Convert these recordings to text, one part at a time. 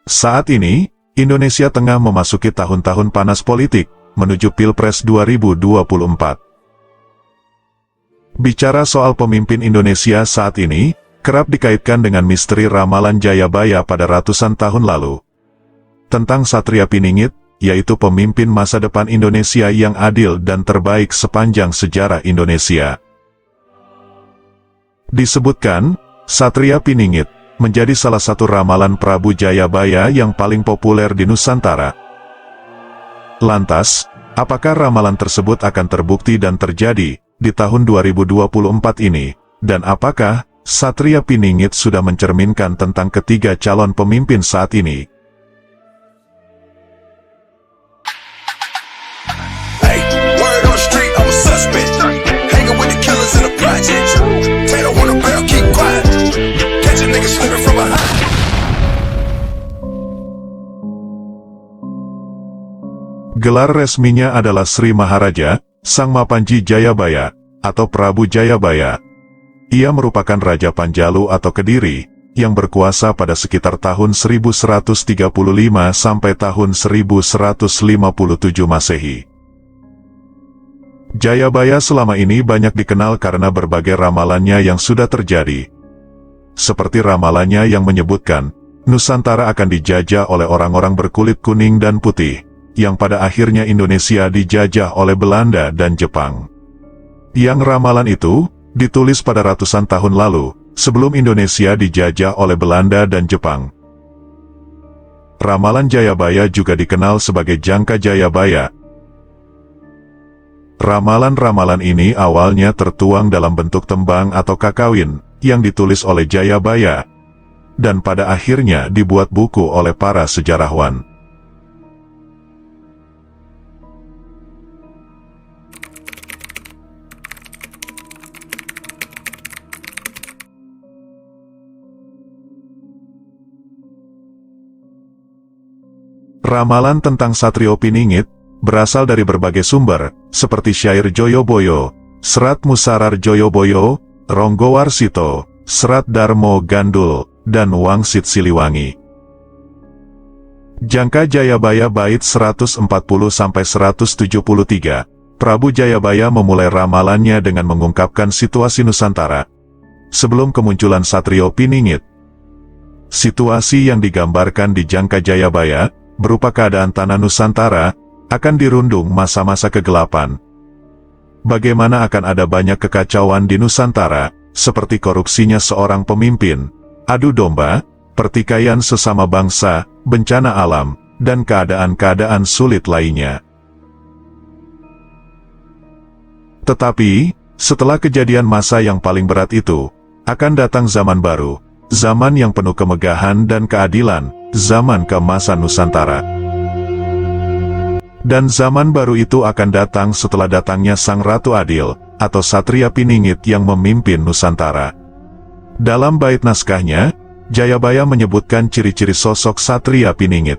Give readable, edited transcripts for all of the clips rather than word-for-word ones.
Saat ini, Indonesia tengah memasuki tahun-tahun panas politik, menuju Pilpres 2024. Bicara soal pemimpin Indonesia saat ini, kerap dikaitkan dengan misteri ramalan Jayabaya pada ratusan tahun lalu. Tentang Satria Piningit, yaitu pemimpin masa depan Indonesia yang adil dan terbaik sepanjang sejarah Indonesia. Disebutkan, Satria Piningit menjadi salah satu ramalan Prabu Jayabaya yang paling populer di Nusantara. Lantas, apakah ramalan tersebut akan terbukti dan terjadi di tahun 2024 ini? Dan apakah Satria Piningit sudah mencerminkan tentang ketiga calon pemimpin saat ini? Gelar resminya adalah Sri Maharaja, Sang Mapanji Jayabaya, atau Prabu Jayabaya. Ia merupakan Raja Panjalu atau Kediri, yang berkuasa pada sekitar tahun 1135 sampai tahun 1157 Masehi. Jayabaya selama ini banyak dikenal karena berbagai ramalannya yang sudah terjadi. Seperti ramalannya yang menyebutkan, Nusantara akan dijajah oleh orang-orang berkulit kuning dan putih, yang pada akhirnya Indonesia dijajah oleh Belanda dan Jepang. Yang ramalan itu ditulis pada ratusan tahun lalu, sebelum Indonesia dijajah oleh Belanda dan Jepang. Ramalan Jayabaya juga dikenal sebagai Jangka Jayabaya. Ramalan-ramalan ini awalnya tertuang dalam bentuk tembang atau kakawin, yang ditulis oleh Jayabaya, dan pada akhirnya dibuat buku oleh para sejarawan. Ramalan tentang Satrio Piningit berasal dari berbagai sumber, seperti syair Joyoboyo, Serat Musarar Joyoboyo, Ronggowarsito, Serat Darmo Gandul, dan Wangsit Siliwangi. Jangka Jayabaya bait 140-173, Prabu Jayabaya memulai ramalannya dengan mengungkapkan situasi Nusantara sebelum kemunculan Satrio Piningit. Situasi yang digambarkan di Jangka Jayabaya berupa keadaan tanah Nusantara akan dirundung masa-masa kegelapan. Bagaimana akan ada banyak kekacauan di Nusantara, seperti korupsinya seorang pemimpin, adu domba, pertikaian sesama bangsa, bencana alam, dan keadaan-keadaan sulit lainnya. Tetapi, setelah kejadian masa yang paling berat itu, akan datang zaman baru, zaman yang penuh kemegahan dan keadilan, zaman keemasan Nusantara. Dan zaman baru itu akan datang setelah datangnya Sang Ratu Adil, atau Satria Piningit yang memimpin Nusantara. Dalam bait naskahnya, Jayabaya menyebutkan ciri-ciri sosok Satria Piningit.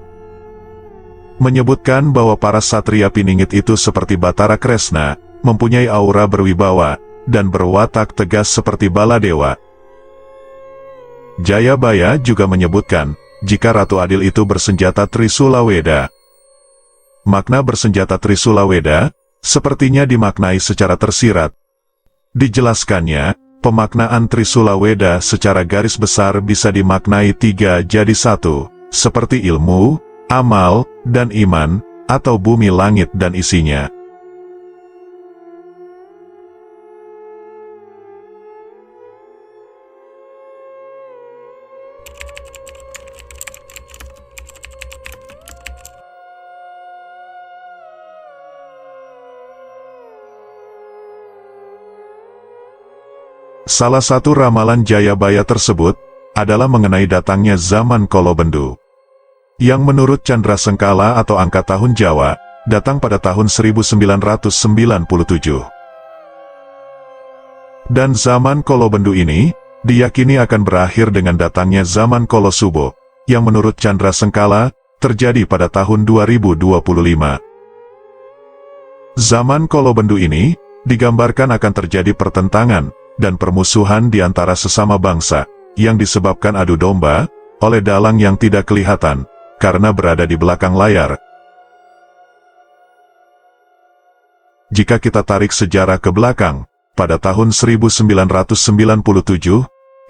Menyebutkan bahwa para Satria Piningit itu seperti Batara Kresna, mempunyai aura berwibawa, dan berwatak tegas seperti Baladewa. Jayabaya juga menyebutkan, jika Ratu Adil itu bersenjata Trisula Weda. Makna bersenjata Trisula Weda, sepertinya dimaknai secara tersirat. Dijelaskannya, pemaknaan Trisula Weda secara garis besar bisa dimaknai 3 jadi 1, seperti ilmu, amal, dan iman, atau bumi langit dan isinya. Salah satu ramalan Jayabaya tersebut adalah mengenai datangnya zaman Kolobendu, yang menurut Candra Sengkala atau angka tahun Jawa, datang pada tahun 1997. Dan zaman Kolobendu ini diyakini akan berakhir dengan datangnya zaman Kolosubo, yang menurut Candra Sengkala terjadi pada tahun 2025. Zaman Kolobendu ini digambarkan akan terjadi pertentangan dan permusuhan di antara sesama bangsa, yang disebabkan adu domba, oleh dalang yang tidak kelihatan, karena berada di belakang layar. Jika kita tarik sejarah ke belakang, pada tahun 1997,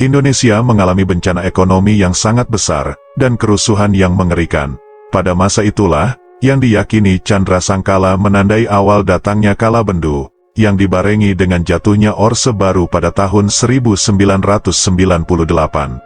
Indonesia mengalami bencana ekonomi yang sangat besar dan kerusuhan yang mengerikan. Pada masa itulah, yang diyakini Chandra Sangkala menandai awal datangnya Kala Bendu, yang dibarengi dengan jatuhnya Orde Baru pada tahun 1998.